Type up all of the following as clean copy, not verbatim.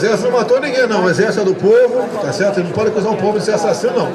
exército não matou ninguém, não. O exército é do povo, tá certo? Ele não pode acusar o povo de ser assassino, não.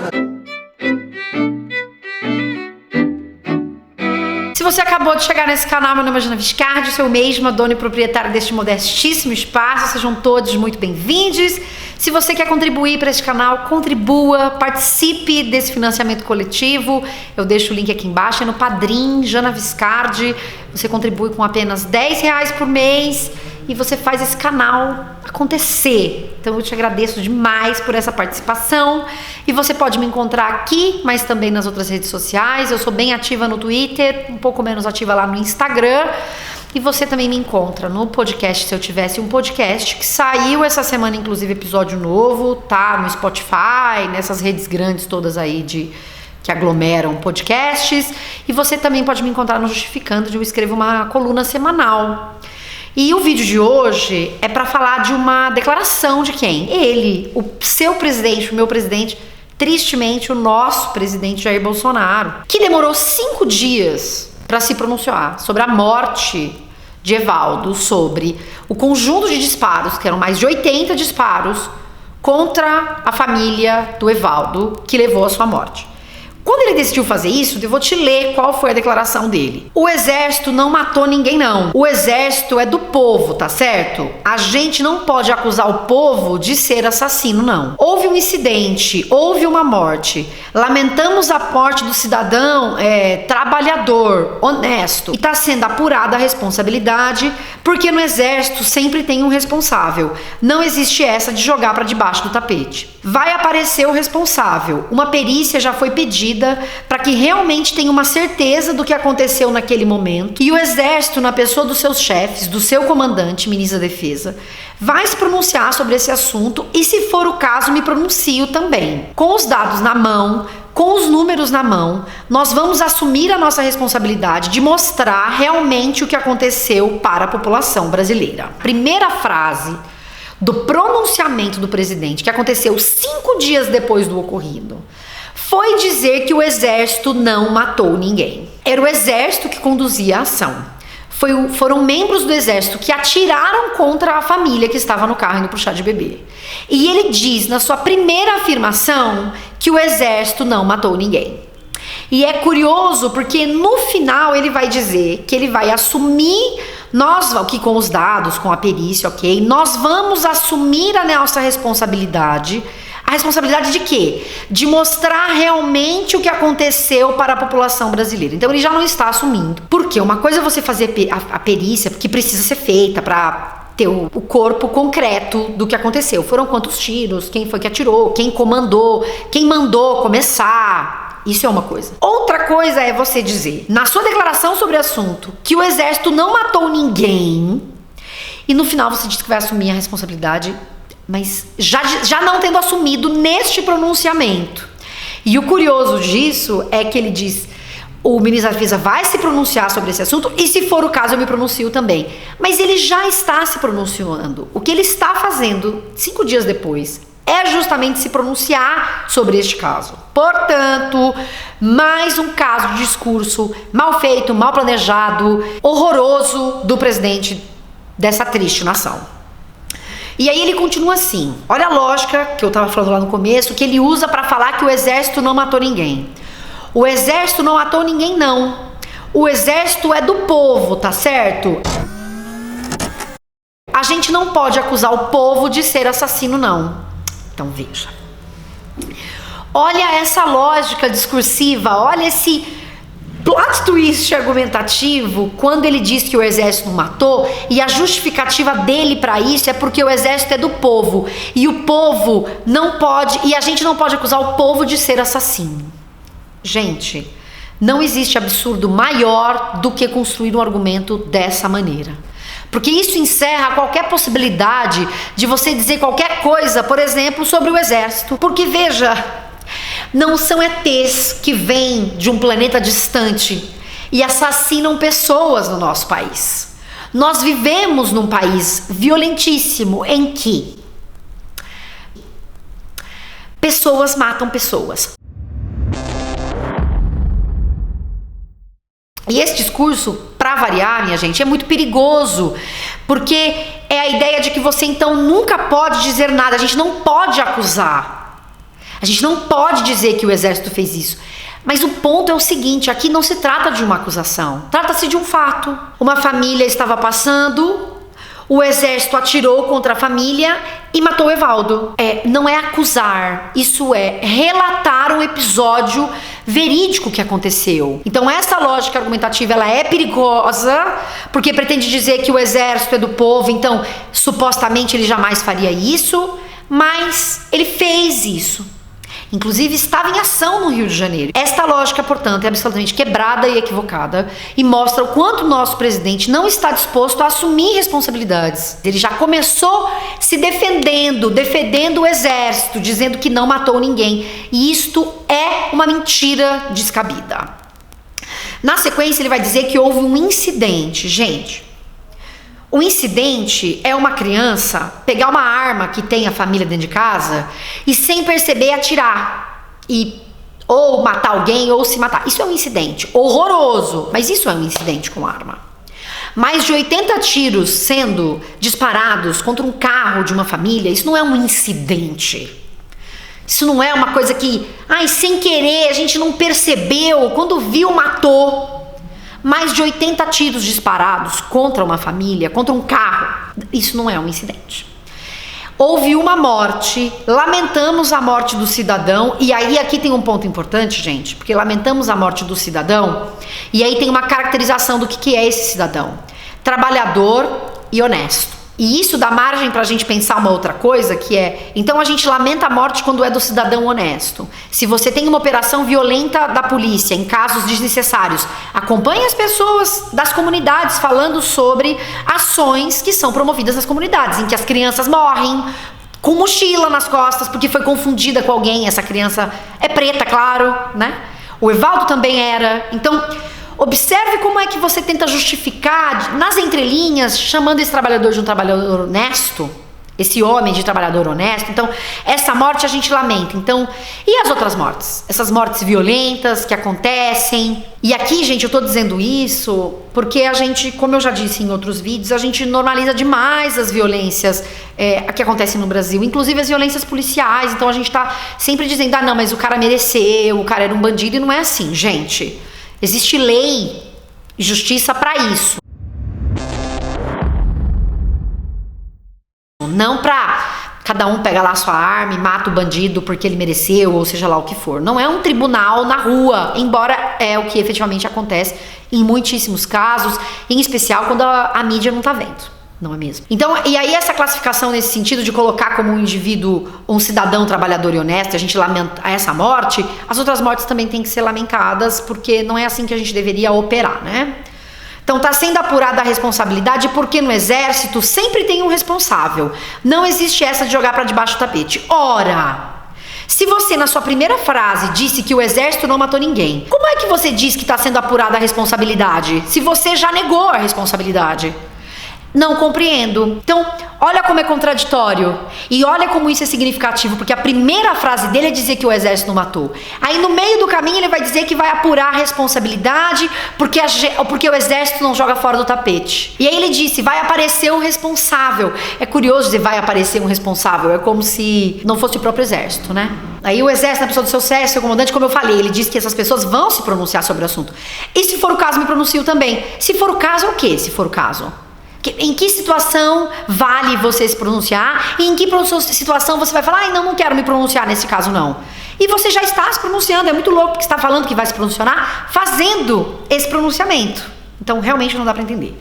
Se você acabou de chegar nesse canal, meu nome é Jana Viscardi, sou eu mesma, dona e proprietária deste modestíssimo espaço. Sejam todos muito bem-vindos. Se você quer contribuir para este canal, contribua, participe desse financiamento coletivo. Eu deixo o link aqui embaixo, é no Padrim, Jana Viscardi. Você contribui com apenas R$10 por mês e você faz esse canal acontecer. Então eu te agradeço demais por essa participação. E você pode me encontrar aqui, mas também nas outras redes sociais. Eu sou bem ativa no Twitter, um pouco menos ativa lá no Instagram. E você também me encontra no podcast, se eu tivesse um podcast, que saiu essa semana, inclusive, episódio novo, tá no Spotify, nessas redes grandes todas aí que aglomeram podcasts. E você também pode me encontrar no Justificando, onde eu escrevo uma coluna semanal. E o vídeo de hoje é para falar de uma declaração de quem? Ele, o seu presidente, o meu presidente, tristemente o nosso presidente Jair Bolsonaro, que demorou 5 dias para se pronunciar sobre a morte de Evaldo, sobre o conjunto de disparos, que eram mais de 80 disparos, contra a família do Evaldo, que levou à sua morte. Quando ele decidiu fazer isso, eu vou te ler qual foi a declaração dele. O exército não matou ninguém, não. O exército é do povo, tá certo? A gente não pode acusar o povo de ser assassino, não. Houve um incidente, houve uma morte. Lamentamos a morte do cidadão trabalhador, honesto. E está sendo apurada a responsabilidade, porque no exército sempre tem um responsável. Não existe essa de jogar para debaixo do tapete. Vai aparecer o responsável. Uma perícia já foi pedida para que realmente tenha uma certeza do que aconteceu naquele momento. E o exército, na pessoa dos seus chefes, do seu comandante, ministro da Defesa, vai se pronunciar sobre esse assunto e, se for o caso, me pronuncio também. Com os dados na mão, com os números na mão, nós vamos assumir a nossa responsabilidade de mostrar realmente o que aconteceu para a população brasileira. Primeira frase do pronunciamento do presidente, que aconteceu 5 dias depois do ocorrido, foi dizer que o exército não matou ninguém. Era o exército que conduzia a ação. Foram membros do exército que atiraram contra a família que estava no carro indo pro chá de bebê. E ele diz na sua primeira afirmação que o exército não matou ninguém. E é curioso porque no final ele vai dizer que ele vai assumir, que com os dados, com a perícia, ok? Nós vamos assumir a nossa responsabilidade. A responsabilidade de quê? De mostrar realmente o que aconteceu para a população brasileira. Então ele já não está assumindo. Porque uma coisa é você fazer a perícia, que precisa ser feita para ter o corpo concreto do que aconteceu. Foram quantos tiros, quem foi que atirou, quem comandou, quem mandou começar. Isso é uma coisa. Outra coisa é você dizer, na sua declaração sobre o assunto, que o exército não matou ninguém, e no final você diz que vai assumir a responsabilidade, mas já não tendo assumido neste pronunciamento. E o curioso disso é que ele diz, o ministro da Defesa vai se pronunciar sobre esse assunto e, se for o caso, eu me pronuncio também. Mas ele já está se pronunciando. O que ele está fazendo 5 dias depois é justamente se pronunciar sobre este caso. Portanto, mais um caso de discurso mal feito, mal planejado, horroroso do presidente dessa triste nação. E aí ele continua assim, olha a lógica que eu estava falando lá no começo, que ele usa para falar que o exército não matou ninguém. O exército não matou ninguém, não. O exército é do povo, tá certo? A gente não pode acusar o povo de ser assassino, não. Então veja. Olha essa lógica discursiva, olha esse plot twist argumentativo quando ele diz que o exército não matou, e a justificativa dele para isso é porque o exército é do povo e o povo não pode, e a gente não pode acusar o povo de ser assassino. Gente, não existe absurdo maior do que construir um argumento dessa maneira. Porque isso encerra qualquer possibilidade de você dizer qualquer coisa, por exemplo, sobre o exército. Porque veja, não são ETs que vêm de um planeta distante e assassinam pessoas no nosso país. Nós vivemos num país violentíssimo em que pessoas matam pessoas. E esse discurso, para variar, minha gente, é muito perigoso, porque é a ideia de que você então nunca pode dizer nada, a gente não pode acusar. A gente não pode dizer que o exército fez isso. Mas o ponto é o seguinte, aqui não se trata de uma acusação, trata-se de um fato. Uma família estava passando, o exército atirou contra a família e matou o Evaldo. Não é acusar, isso é relatar um episódio verídico que aconteceu. Então essa lógica argumentativa ela é perigosa, porque pretende dizer que o exército é do povo, então supostamente ele jamais faria isso, mas ele fez isso. Inclusive estava em ação no Rio de Janeiro. Esta lógica, portanto, é absolutamente quebrada e equivocada e mostra o quanto o nosso presidente não está disposto a assumir responsabilidades. Ele já começou se defendendo o exército, dizendo que não matou ninguém. E isto é uma mentira descabida. Na sequência, ele vai dizer que houve um incidente. Gente, o incidente é uma criança pegar uma arma que tem a família dentro de casa e sem perceber atirar e ou matar alguém ou se matar. Isso é um incidente horroroso, mas isso é um incidente com arma. Mais de 80 tiros sendo disparados contra um carro de uma família, isso não é um incidente. Isso não é uma coisa que, sem querer, a gente não percebeu, quando viu, matou. Mais de 80 tiros disparados contra uma família, contra um carro. Isso não é um incidente. Houve uma morte, lamentamos a morte do cidadão, e aí aqui tem um ponto importante, gente, porque lamentamos a morte do cidadão, e aí tem uma caracterização do que é esse cidadão. Trabalhador e honesto. E isso dá margem para a gente pensar uma outra coisa, que é, então a gente lamenta a morte quando é do cidadão honesto. Se você tem uma operação violenta da polícia, em casos desnecessários, acompanhe as pessoas das comunidades falando sobre ações que são promovidas nas comunidades, em que as crianças morrem com mochila nas costas, porque foi confundida com alguém, essa criança é preta, claro, né? O Evaldo também era, então... Observe como é que você tenta justificar, nas entrelinhas, chamando esse trabalhador de um trabalhador honesto, esse homem de trabalhador honesto. Então, essa morte a gente lamenta. Então, e as outras mortes? Essas mortes violentas que acontecem. E aqui, gente, eu tô dizendo isso porque a gente, como eu já disse em outros vídeos, a gente normaliza demais as violências que acontecem no Brasil, inclusive as violências policiais. Então, a gente tá sempre dizendo, não, mas o cara mereceu, o cara era um bandido, e não é assim, gente. Existe lei e justiça para isso. Não para cada um pegar lá a sua arma e mata o bandido porque ele mereceu, ou seja lá o que for. Não é um tribunal na rua, embora é o que efetivamente acontece em muitíssimos casos, em especial quando a mídia não tá vendo. Não é mesmo? Então, e aí essa classificação nesse sentido de colocar como um indivíduo, um cidadão trabalhador e honesto, a gente lamenta essa morte, as outras mortes também têm que ser lamentadas, porque não é assim que a gente deveria operar, né? Então tá sendo apurada a responsabilidade porque no exército sempre tem um responsável. Não existe essa de jogar para debaixo do tapete. Ora, se você na sua primeira frase disse que o exército não matou ninguém, como é que você diz que está sendo apurada a responsabilidade, se você já negou a responsabilidade? Não compreendo. Então, olha como é contraditório. E olha como isso é significativo, porque a primeira frase dele é dizer que o exército não matou. Aí no meio do caminho ele vai dizer que vai apurar a responsabilidade porque o exército não joga fora do tapete. E aí ele disse, vai aparecer um responsável. É curioso dizer vai aparecer um responsável. É como se não fosse o próprio exército, né? Aí o exército, na pessoa do seu comandante, como eu falei, ele disse que essas pessoas vão se pronunciar sobre o assunto. E se for o caso, me pronuncio também. Se for o caso, é o quê? Se for o caso? Em que situação vale você se pronunciar? E em que situação você vai falar, não quero me pronunciar nesse caso não. E você já está se pronunciando, é muito louco porque você está falando que vai se pronunciar fazendo esse pronunciamento. Então realmente não dá para entender.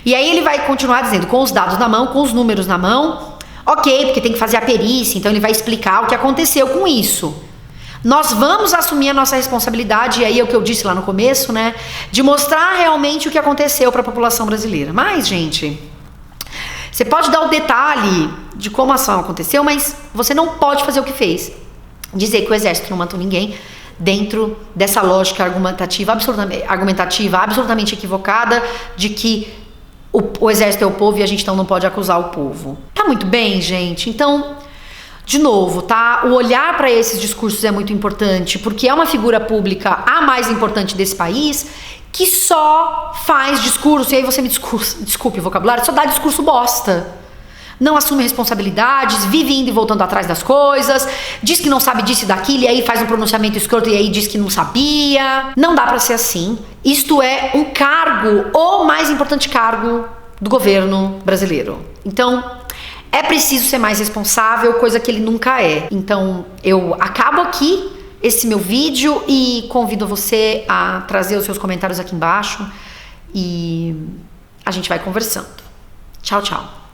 E aí ele vai continuar dizendo, com os dados na mão, com os números na mão, ok, porque tem que fazer a perícia, então ele vai explicar o que aconteceu com isso. Nós vamos assumir a nossa responsabilidade, e aí é o que eu disse lá no começo, né? De mostrar realmente o que aconteceu para a população brasileira. Mas, gente, você pode dar o detalhe de como a ação aconteceu, mas você não pode fazer o que fez. Dizer que o exército não matou ninguém dentro dessa lógica argumentativa absolutamente equivocada de que o exército é o povo e a gente então não pode acusar o povo. Tá muito bem, gente? Então... De novo, tá? O olhar para esses discursos é muito importante, porque é uma figura pública a mais importante desse país que só faz discurso, e aí você me desculpe o vocabulário, só dá discurso bosta. não assume responsabilidades, vive indo e voltando atrás das coisas, diz que não sabe disso e daquilo e aí faz um pronunciamento escroto e aí diz que não sabia. Não dá pra ser assim. Isto é um cargo, o mais importante cargo do governo brasileiro. Então, é preciso ser mais responsável, coisa que ele nunca é. Então, eu acabo aqui esse meu vídeo e convido você a trazer os seus comentários aqui embaixo e a gente vai conversando. Tchau, tchau.